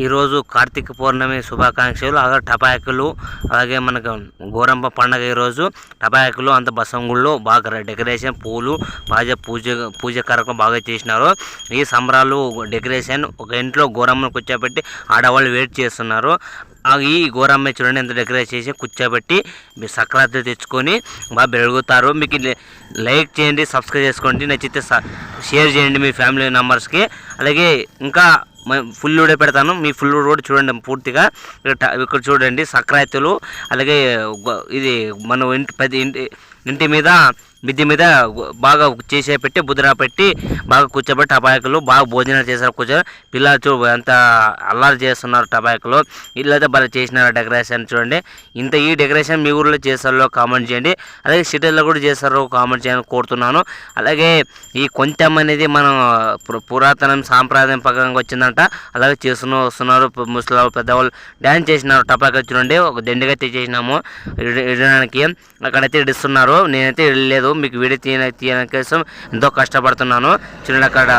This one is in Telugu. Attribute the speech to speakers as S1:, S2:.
S1: ఈరోజు కార్తీక పౌర్ణమి శుభాకాంక్షలు. అలాగే టపాకులు, అలాగే మనకు గోరంప పండగ. ఈరోజు టపాకులు అంత బసంగుళ్ళు బాగా డెకరేషన్, పూలు బాగా పూజ కార్యక్రమం బాగా చేసినారు. ఈ సంబరాలు డెకరేషన్ ఒక ఇంట్లో గోరమ్మను కూర్చోబెట్టి ఆడవాళ్ళు వెయిట్ చేస్తున్నారు. ఈ గోరమ్మ చూడండి ఎంత డెకరేట్ చేసి కూర్చోబెట్టి మీరు సక్రాంతి తెచ్చుకొని బాగా పెరుగుతారు. మీకు లైక్ చేయండి, సబ్స్క్రైబ్ చేసుకోండి, నచ్చితే షేర్ చేయండి మీ ఫ్యామిలీ మెంబర్స్కి. అలాగే ఇంకా ఫుల్ వీడియో పెడతాను, మీ ఫుల్ రోడ్ చూడండి పూర్తిగా. ఇక్కడ చూడండి సక్రాంతులు. అలాగే ఇది మన ఇంటి మీద మిద్ది మీద బాగా చేసే పెట్టి బుద్ధరా పెట్టి బాగా కూర్చోబెట్టి టపాకులు బాగా భోజనాలు చేశారు. పిల్లలు ఎంత అల్లారు చేస్తున్నారు టపాకులు. ఇల్లైతే బాగా చేసినారు డెకరేషన్ చూడండి. ఈ డెకరేషన్ మీ ఊర్లో చేస్తారో కామెంట్ చేయండి. అలాగే సిటీల్లో కూడా చేస్తారో కామెంట్ చేయాలని కోరుతున్నాను. అలాగే ఈ కొంచెం అనేది మనం పురాతనం సాంప్రదాయం ప్రకారంగా వచ్చిందంట. అలాగే వస్తున్నారు ముసలి పెద్దవాళ్ళు డ్యాన్స్ చేసినారు. టపాకులు చూడండి ఒక దండిగా తెచ్చేసినాము ఇడడానికి. అక్కడైతే ఇడుస్తున్నారు, నేనైతే ఇడలేదు. మీకు వీడియో తీయడానికి కోసం ఎంతో కష్టపడుతున్నాను చూడండి. అక్కడ